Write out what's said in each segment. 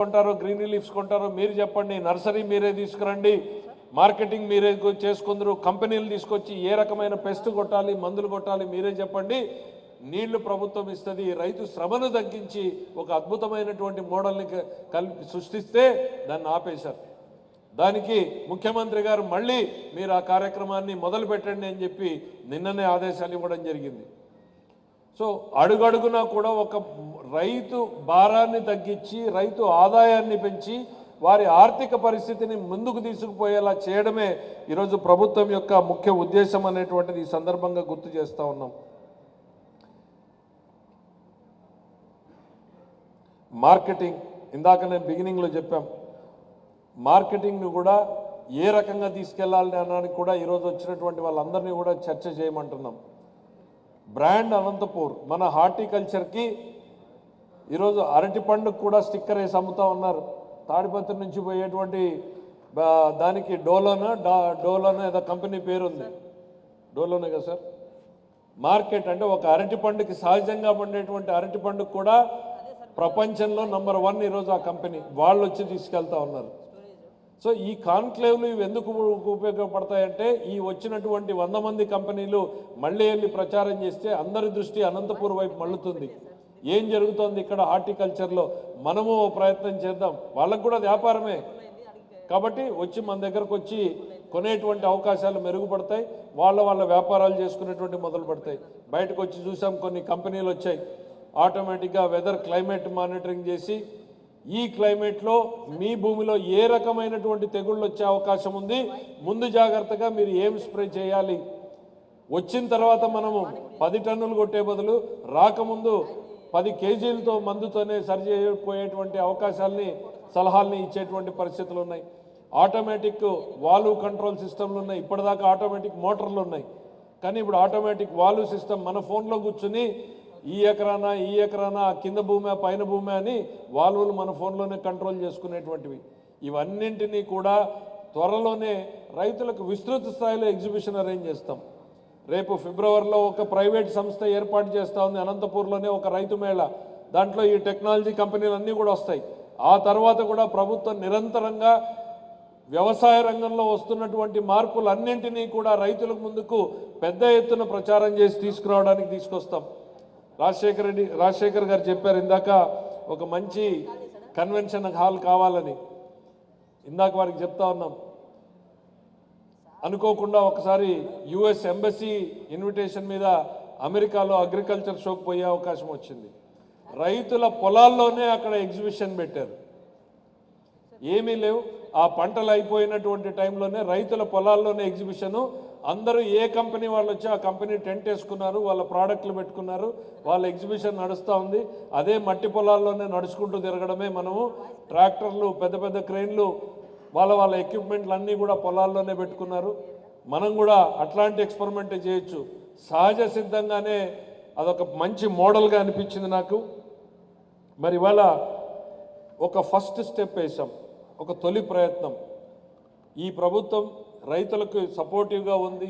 కొంటారో green leafs కొంటారో మీరు చెప్పండి, nursery మీరే తీసుకురండి, మార్కెటింగ్ మీరే చేసుకుందరు, కంపెనీలు తీసుకొచ్చి ఏ రకమైన పెస్ట్ కొట్టాలి, మందులు కొట్టాలి మీరే చెప్పండి, నీళ్లు ప్రభుత్వం ఇస్తుంది, రైతు శ్రమను తగ్గించి ఒక అద్భుతమైనటువంటి మోడల్ని సృష్టిస్తే దాన్ని ఆపేశారు. దానికి ముఖ్యమంత్రి గారు మళ్ళీ మీరు ఆ కార్యక్రమాన్ని మొదలు పెట్టండి అని చెప్పి నిన్ననే ఆదేశాలు ఇవ్వడం జరిగింది. సో అడుగడుగునా కూడా ఒక రైతు భారాన్ని తగ్గించి రైతు ఆదాయాన్ని పెంచి వారి ఆర్థిక పరిస్థితిని ముందుకు తీసుకుపోయేలా చేయడమే ఈరోజు ప్రభుత్వం యొక్క ముఖ్య ఉద్దేశం అనేటువంటిది ఈ సందర్భంగా గుర్తు చేస్తూ ఉన్నాం. మార్కెటింగ్ ఇందాక నేను బిగినింగ్లో చెప్పాం, మార్కెటింగ్ను కూడా ఏ రకంగా తీసుకెళ్లాలి అనడానికి కూడా ఈరోజు వచ్చినటువంటి వాళ్ళందరినీ కూడా చర్చ చేయమంటున్నాం. బ్రాండ్ అనంతపూర్ మన హార్టికల్చర్కి ఈరోజు అరటి పండుగ కూడా స్టిక్కర్ వేసి అమ్ముతూ ఉన్నారు. తాడిపత్రి నుంచి పోయేటువంటి దానికి డోలోనా ఏదో కంపెనీ పేరుంది, డోలోనే కదా సార్. మార్కెట్ అంటే ఒక అరటి పండుగకి సహజంగా పండేటువంటి అరటి పండుగ కూడా ప్రపంచంలో నంబర్ 1 ఈరోజు ఆ కంపెనీ వాళ్ళు వచ్చి తీసుకెళ్తా ఉన్నారు. సో ఈ కాన్క్లేవ్లు ఇవి ఎందుకు ఉపయోగపడతాయంటే ఈ వచ్చినటువంటి 100 మంది కంపెనీలు మళ్ళీ వెళ్ళి ప్రచారం చేస్తే అందరి దృష్టి అనంతపూర్ వైపు మళ్ళుతుంది. ఏం జరుగుతోంది ఇక్కడ హార్టికల్చర్లో, మనము ప్రయత్నం చేద్దాం, వాళ్ళకు కూడా వ్యాపారమే కాబట్టి వచ్చి మన దగ్గరకు వచ్చి కొనేటువంటి అవకాశాలు మెరుగుపడతాయి, వాళ్ళ వ్యాపారాలు చేసుకునేటువంటి మొదలు పడతాయి. బయటకు వచ్చి చూసాం కొన్ని కంపెనీలు వచ్చాయి, ఆటోమేటిక్గా వెదర్ క్లైమేట్ మానిటరింగ్ చేసి ఈ క్లైమేట్లో మీ భూమిలో ఏ రకమైనటువంటి తెగుళ్ళు వచ్చే అవకాశం ఉంది, ముందు జాగ్రత్తగా మీరు ఏం స్ప్రే చేయాలి, వచ్చిన తర్వాత మనము 10 టన్నులు కొట్టే బదులు రాకముందు 10 కేజీలతో మందుతోనే సరిచేయపోయేటువంటి అవకాశాలని సలహాలని ఇచ్చేటువంటి పరిస్థితులు ఉన్నాయి. ఆటోమేటిక్ వాల్వ్ కంట్రోల్ సిస్టమ్లు ఉన్నాయి, ఇప్పటిదాకా ఆటోమేటిక్ మోటార్లు ఉన్నాయి, కానీ ఇప్పుడు ఆటోమేటిక్ వాల్వ్ సిస్టమ్ మన ఫోన్లో కూర్చుని ఈ ఎకరానా కింద భూమి పైన భూమి అని వాల్వులు మన ఫోన్లోనే కంట్రోల్ చేసుకునేటువంటివి. ఇవన్నింటినీ కూడా త్వరలోనే రైతులకు విస్తృత స్థాయిలో ఎగ్జిబిషన్ అరేంజ్ చేస్తాం. రేపు ఫిబ్రవరిలో ఒక ప్రైవేట్ సంస్థ ఏర్పాటు చేస్తూ ఉంది అనంతపూర్లోనే ఒక రైతు మేళ, దాంట్లో ఈ టెక్నాలజీ కంపెనీలు అన్నీ కూడా వస్తాయి. ఆ తర్వాత కూడా ప్రభుత్వం నిరంతరంగా వ్యవసాయ రంగంలో వస్తున్నటువంటి మార్పులన్నింటినీ కూడా రైతుల ముందుకు పెద్ద ఎత్తున ప్రచారం చేసి తీసుకురావడానికి తీసుకొస్తాం. రాజశేఖర్ గారు చెప్పారు ఇందాక ఒక మంచి కన్వెన్షన్ హాల్ కావాలని, ఇందాక వారికి చెప్తా ఉన్నాం. అనుకోకుండా ఒకసారి యుఎస్ ఎంబసీ ఇన్విటేషన్ మీద అమెరికాలో అగ్రికల్చర్ షోకి పోయే అవకాశం వచ్చింది. రైతుల పొలాల్లోనే అక్కడ ఎగ్జిబిషన్ పెట్టారు, ఏమీ లేవు, ఆ పంటలు అయిపోయినటువంటి టైంలోనే రైతుల పొలాల్లోనే ఎగ్జిబిషను. అందరూ ఏ కంపెనీ వాళ్ళు వచ్చి ఆ కంపెనీ టెంట్ వేసుకున్నారు, వాళ్ళ ప్రోడక్ట్లు పెట్టుకున్నారు, వాళ్ళ ఎగ్జిబిషన్ నడుస్తూ ఉంది. అదే మట్టి పొలాల్లోనే నడుచుకుంటూ తిరగడమే. మనము ట్రాక్టర్లు పెద్ద పెద్ద క్రెయిన్లు వాళ్ళ ఎక్విప్మెంట్లు అన్నీ కూడా పొలాల్లోనే పెట్టుకున్నారు. మనం కూడా అట్లాంటి ఎక్స్పెరిమెంట్ చేయొచ్చు. సహజ సిద్ధంగానే అదొక మంచి మోడల్గా అనిపించింది నాకు. మరి ఇవాళ ఒక ఫస్ట్ స్టెప్ వేసాం, ఒక తొలి ప్రయత్నం. ఈ ప్రభుత్వం రైతులకు సపోర్టివ్గా ఉంది,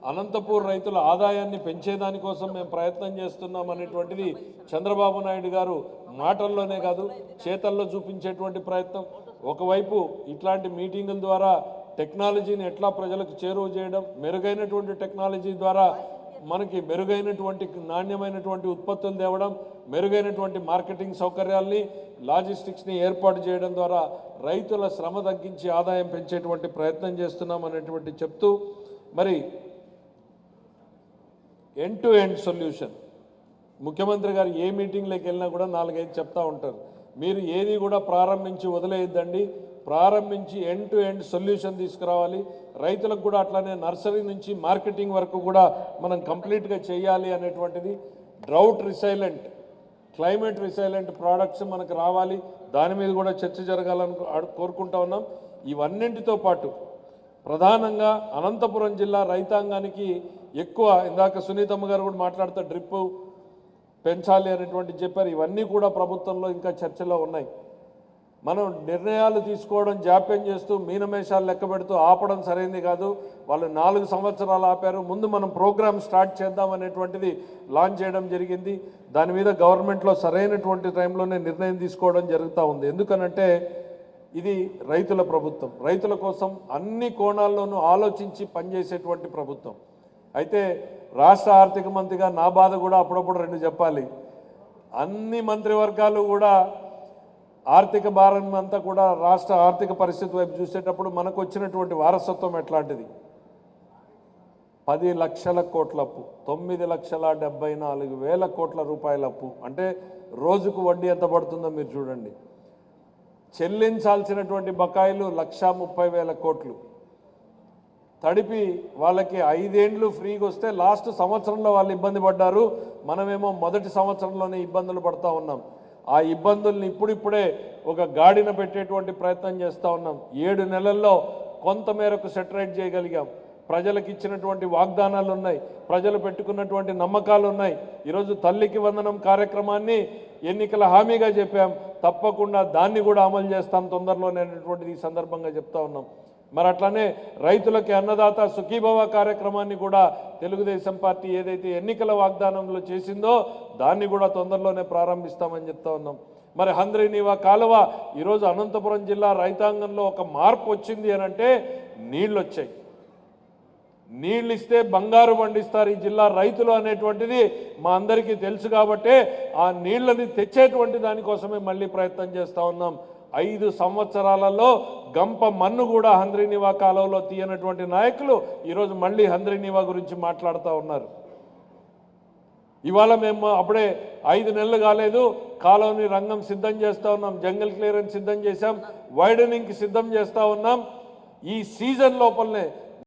అనంతపూర్ రైతుల ఆదాయాన్ని పెంచేదానికోసం మేము ప్రయత్నం చేస్తున్నాం అనేటువంటిది చంద్రబాబు నాయుడు గారు మాటల్లోనే కాదు చేతల్లో చూపించేటువంటి ప్రయత్నం. ఒకవైపు ఇట్లాంటి మీటింగుల ద్వారా టెక్నాలజీని ఎట్లా ప్రజలకు చేరువ చేయడం, మెరుగైనటువంటి టెక్నాలజీ ద్వారా మనకి మెరుగైనటువంటి నాణ్యమైనటువంటి ఉత్పత్తులు తేవడం, మెరుగైనటువంటి మార్కెటింగ్ సౌకర్యాల్ని లాజిస్టిక్స్ని ఏర్పాటు చేయడం ద్వారా రైతుల శ్రమ తగ్గించి ఆదాయం పెంచేటువంటి ప్రయత్నం చేస్తున్నాం అనేటువంటి చెప్తూ, మరి ఎండ్ టు ఎండ్ సొల్యూషన్ ముఖ్యమంత్రి గారు ఏ మీటింగ్లోకి వెళ్ళినా కూడా 4-5 చెప్తా ఉంటారు. మీరు ఏది కూడా ప్రారంభించి వదిలేయద్దండి, ప్రారంభించి ఎండ్ టు ఎండ్ సొల్యూషన్ తీసుకురావాలి. రైతులకు కూడా అట్లానే నర్సరీ నుంచి మార్కెటింగ్ వరకు కూడా మనం కంప్లీట్గా చేయాలి అనేటువంటిది. Drought resilient, climate resilient products మనకు రావాలి, దాని మీద కూడా చర్చ జరగాలని కోరుకుంటా ఉన్నాం. ఇవన్నింటితో పాటు ప్రధానంగా అనంతపురం జిల్లా రైతాంగానికి ఎక్కువ, ఇందాక సునీతమ్మ గారు కూడా మాట్లాడుతూ డ్రిప్ పెంచాలి అనేటువంటి చెప్పారు. ఇవన్నీ కూడా ప్రభుత్వంలో ఇంకా చర్చలో ఉన్నాయి. మనం నిర్ణయాలు తీసుకోవడం జాప్యం చేస్తూ మీనమేషాలు లెక్క పెడుతూ ఆపడం సరైంది కాదు. వాళ్ళు 4 సంవత్సరాలు ఆపారు. ముందు మనం ప్రోగ్రామ్ స్టార్ట్ చేద్దాం అనేటువంటిది లాంచ్ చేయడం జరిగింది. దాని మీద గవర్నమెంట్లో సరైనటువంటి టైంలోనే నిర్ణయం తీసుకోవడం జరుగుతూ ఉంది. ఎందుకనంటే ఇది రైతుల ప్రభుత్వం, రైతుల కోసం అన్ని కోణాల్లోనూ ఆలోచించి పనిచేసేటువంటి ప్రభుత్వం. అయితే రాష్ట్ర ఆర్థిక మంత్రిగా నా బాధ కూడా అప్పుడప్పుడు 2 చెప్పాలి. అన్ని మంత్రివర్గాలు కూడా ఆర్థిక భారం అంతా కూడా రాష్ట్ర ఆర్థిక పరిస్థితి వైపు చూసేటప్పుడు మనకు వచ్చినటువంటి వారసత్వం ఎట్లాంటిది? 10 లక్షల కోట్ల అప్పు, 9,74,000 కోట్ల రూపాయల అప్పు. అంటే రోజుకు వడ్డీ ఎంత పడుతుందో మీరు చూడండి. చెల్లించాల్సినటువంటి బకాయిలు 1,30,000 కోట్లు. తడిపి వాళ్ళకి 5 ఏండ్లు ఫ్రీగా వస్తే లాస్ట్ సంవత్సరంలో వాళ్ళు ఇబ్బంది పడ్డారు. మనమేమో మొదటి సంవత్సరంలోనే ఇబ్బందులు పడుతూ ఉన్నాం. ఆ ఇబ్బందుల్ని ఇప్పుడిప్పుడే ఒక గాడిన పెట్టేటువంటి ప్రయత్నం చేస్తూ ఉన్నాం. 7 నెలల్లో కొంతమేరకు సెటరేట్ చేయగలిగాం. ప్రజలకు ఇచ్చినటువంటి వాగ్దానాలు ఉన్నాయి, ప్రజలు పెట్టుకున్నటువంటి నమ్మకాలు ఉన్నాయి. ఈరోజు తల్లికి వందనం కార్యక్రమాన్ని ఎన్నికల హామీగా చెప్పాం, తప్పకుండా దాన్ని కూడా అమలు చేస్తాం తొందరలోనే అనేటువంటిది ఈ సందర్భంగా చెప్తా ఉన్నాం. మరి అట్లానే రైతులకి అన్నదాత సుఖీభవ కార్యక్రమాన్ని కూడా తెలుగుదేశం పార్టీ ఏదైతే ఎన్నికల వాగ్దానంలో చేసిందో దాన్ని కూడా తొందరలోనే ప్రారంభిస్తామని చెప్తా ఉన్నాం. మరి హంద్రీనీవా కాలువ ఈరోజు అనంతపురం జిల్లా రైతాంగంలో ఒక మార్పు వచ్చింది అని అంటే నీళ్ళు వచ్చాయి. నీళ్ళు ఇస్తే బంగారు పండిస్తారు ఈ జిల్లా రైతులు అనేటువంటిది మా అందరికీ తెలుసు. కాబట్టే ఆ నీళ్ళని తెచ్చేటువంటి దానికోసమే మళ్ళీ ప్రయత్నం చేస్తూ ఉన్నాం. 5 సంవత్సరాలలో గంప మన్ను కూడా హంద్రీనీవా కాలువలో తీయనటువంటి నాయకులు ఈరోజు మళ్ళీ హంద్రీనీవా గురించి మాట్లాడుతూ ఉన్నారు. ఇవాళ మేము అప్పుడే 5 నెలలు కాలేదు, కాలువని రంగం సిద్ధం చేస్తూ ఉన్నాం, జంగల్ క్లియరెన్స్ సిద్ధం చేశాం, వైడనింగ్కి సిద్ధం చేస్తూ ఉన్నాం. ఈ సీజన్ లోపలనే